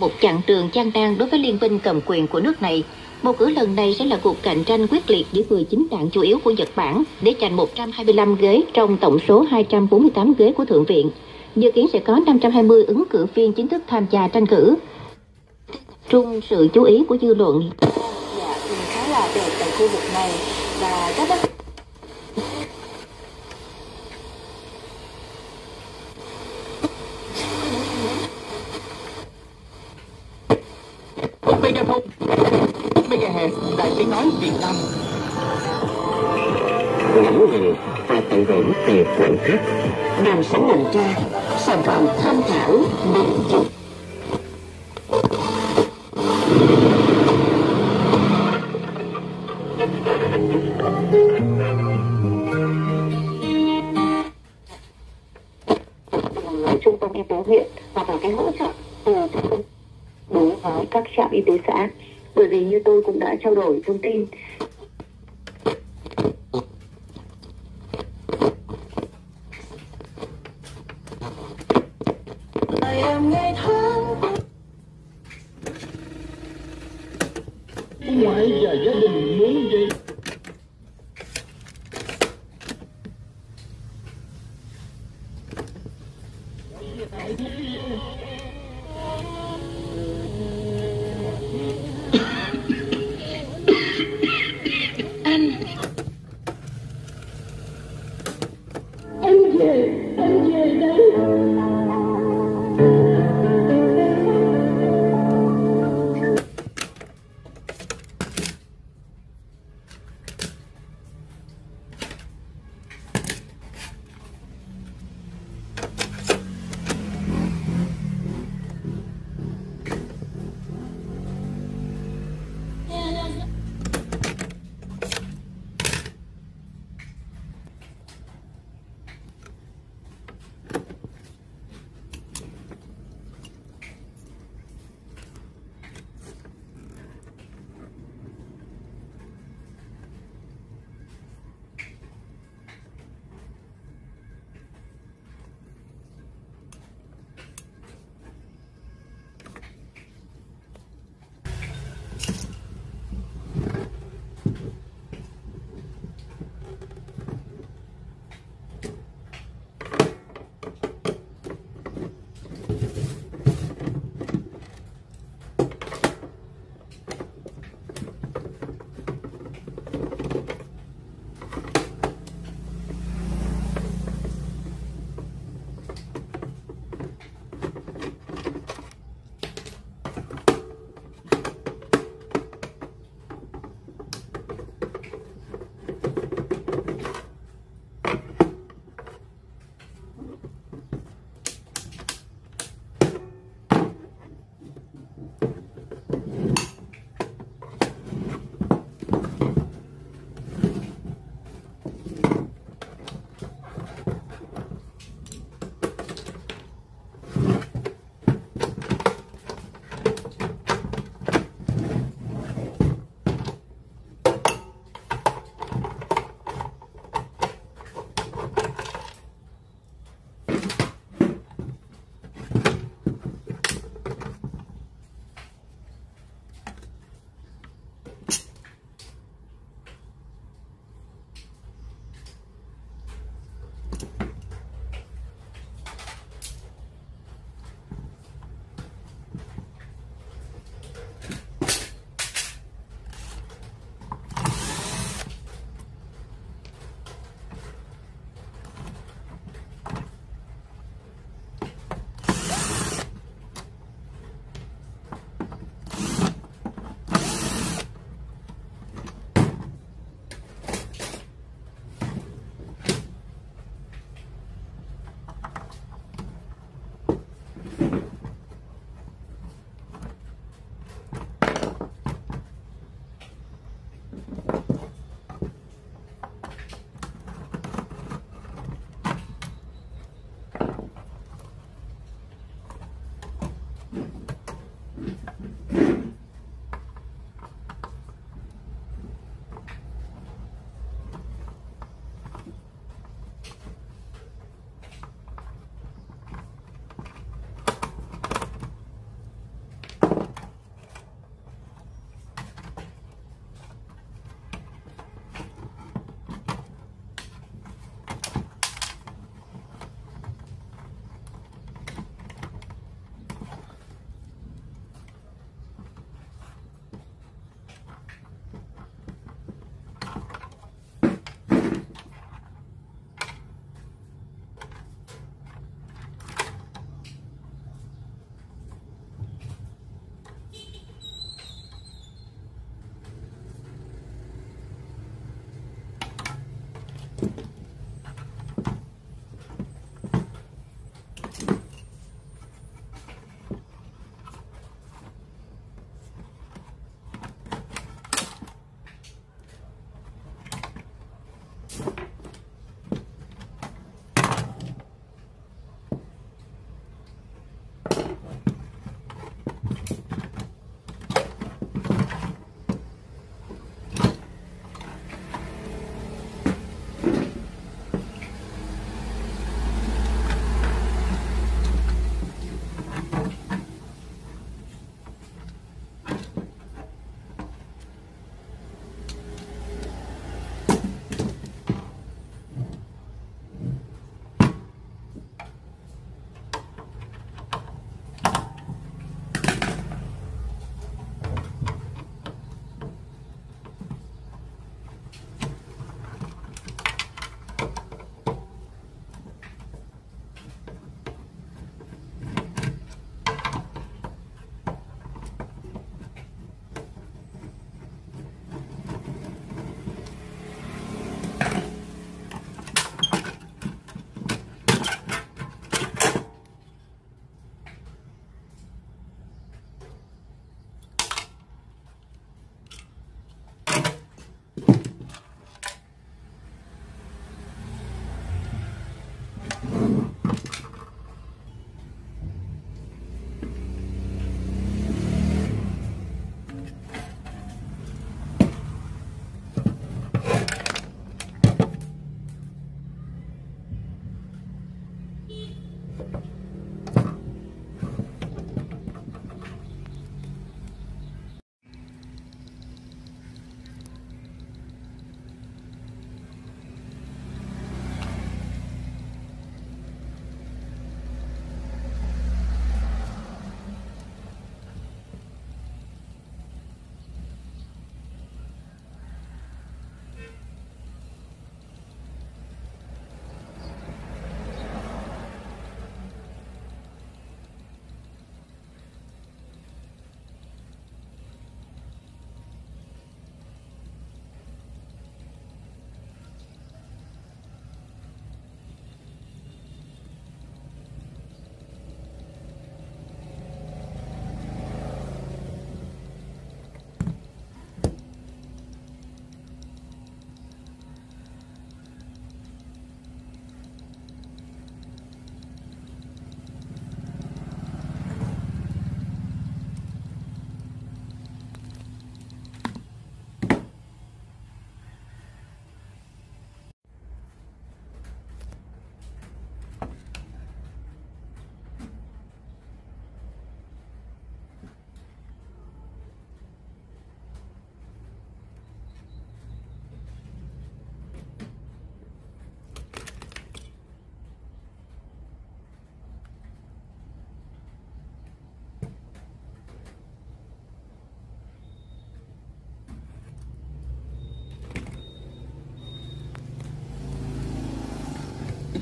một chặng đường chang đang đối với liên minh cầm quyền của nước này. Bầu cử lần này sẽ là cuộc cạnh tranh quyết liệt giữa 19 đảng chủ yếu của Nhật Bản để giành 125 ghế trong tổng số 248 ghế của Thượng viện. Dự kiến sẽ có 520 ứng cử viên chính thức tham gia tranh cử. Trung sự chú ý của dư luận. Dạ, khá là đẹp tại khu vực này và các đất Megaphone, Megahead, Đài Tiếng Nói Việt Nam. Ngẫm nhìn và tận hưởng từ khoảnh khắc đang sẵn làm ra sản phẩm tham khảo một chút. Trung tâm y tế huyện hoặc là cái hỗ trợ từ trung tâm đối với các trạm y tế xã, bởi vì như tôi cũng đã trao đổi thông tin. Ngoại và gia đình muốn gì? Anh về đây.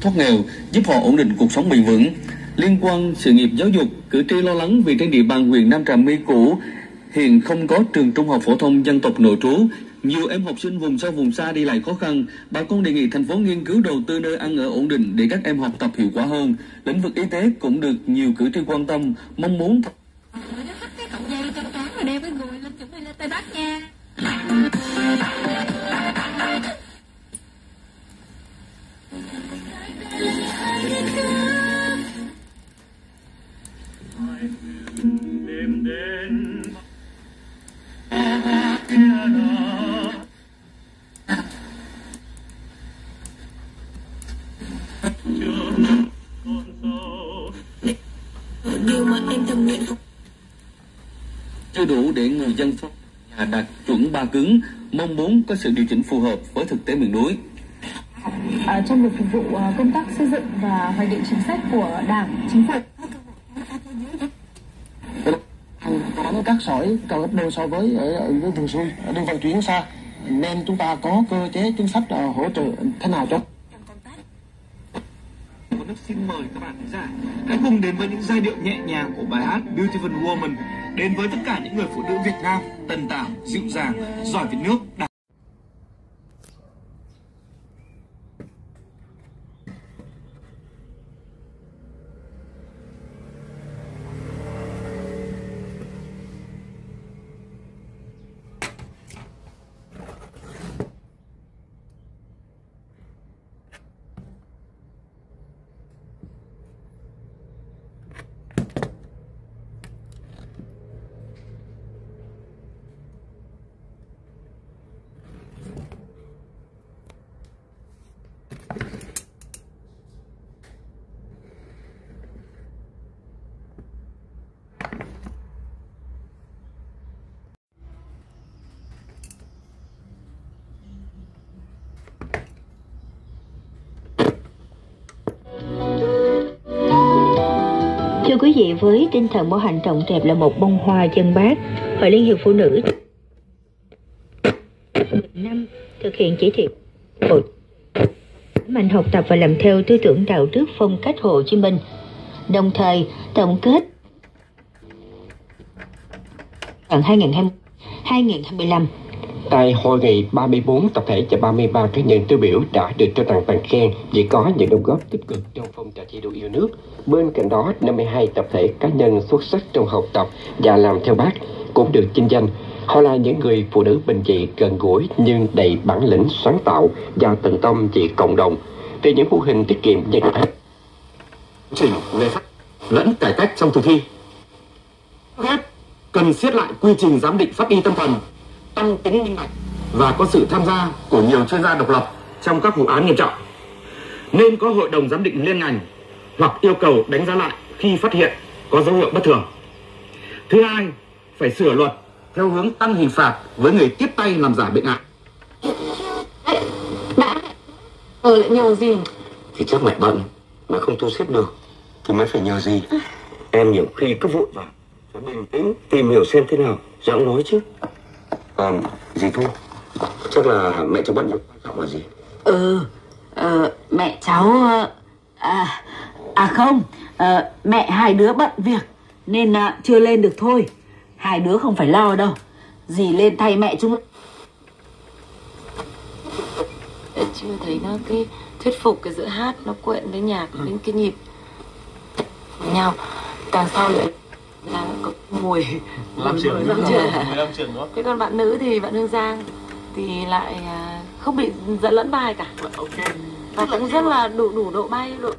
thoát nghèo, giúp họ ổn định cuộc sống bền vững. Liên quan sự nghiệp giáo dục, cử tri lo lắng vì trên địa bàn huyện Nam Trà My cũ hiện không có trường trung học phổ thông dân tộc nội trú. Nhiều em học sinh vùng sâu vùng xa đi lại khó khăn. Bà con đề nghị thành phố nghiên cứu đầu tư nơi ăn ở ổn định để các em học tập hiệu quả hơn. Lĩnh vực y tế cũng được nhiều cử tri quan tâm, mong muốn điều mà em thầm nguyện không chưa đủ để người dân nhà đạt chuẩn 3 cứng, mong muốn có sự điều chỉnh phù hợp với thực tế miền núi. Trong việc phục vụ công tác xây dựng và hoạch định chính sách của Đảng, Chính phủ. Các sỏi cao gấp đôi so với ở vùng xuôi, đường vận chuyển xa, nên chúng ta có cơ chế chính sách hỗ trợ thế nào cho. Một nước xin mời các bạn khán giả hãy cùng đến với những giai điệu nhẹ nhàng của bài hát Beautiful Woman, đến với tất cả những người phụ nữ Việt Nam tần tảo, dịu dàng, giỏi về nước. Thưa quý vị, với tinh thần bảo hành trọn đẹp là một bông hoa dân bác, Hội Liên hiệp Phụ nữ năm thực hiện chỉ thị mạnh học tập và làm theo tư tưởng đạo đức phong cách Hồ Chí Minh, đồng thời tổng kết 2025. Tại hội nghị, 34 tập thể và 33 cá nhân tiêu biểu đã được trao tặng bằng khen vì có những đóng góp tích cực trong phong trào thi đua yêu nước. Bên cạnh đó, 52 tập thể cá nhân xuất sắc trong học tập và làm theo Bác cũng được vinh danh. Họ là những người phụ nữ bình dị, gần gũi nhưng đầy bản lĩnh sáng tạo và tận tâm vì cộng đồng. Từ những mô hình tiết kiệm nhân áp chỉnh về pháp lẫn cải cách trong thực thi. Hết cần siết lại quy trình giám định pháp y tâm thần, tăng tính minh bạch và có sự tham gia của nhiều chuyên gia độc lập trong các vụ án nghiêm trọng. Nên có hội đồng giám định liên ngành hoặc yêu cầu đánh giá lại khi phát hiện có dấu hiệu bất thường. Thứ hai, phải sửa luật theo hướng tăng hình phạt với người tiếp tay làm giả bệnh án. lại nhờ gì? Thì chắc mẹ bận mà không thu xếp được thì mới phải nhờ gì. Em nhiều khi cứ vội vào, phải bình tĩnh tìm hiểu xem thế nào rồi ông nói chứ. Gì thôi, chắc là mẹ cháu bận việc quan trọng là gì? Mẹ cháu không, mẹ hai đứa bận việc nên chưa lên được thôi. Hai đứa không phải lo đâu, dì lên thay mẹ chúng. Chưa thấy nó cái thuyết phục cái giữa hát nó quyện với nhạc đến cái nhịp với nhau, càng sau nữa là có mùi 15 triệu đó. Thế còn bạn nữ thì bạn Hương Giang thì lại không bị dẫn lẫn vai cả, và cũng rất là đủ độ bay độ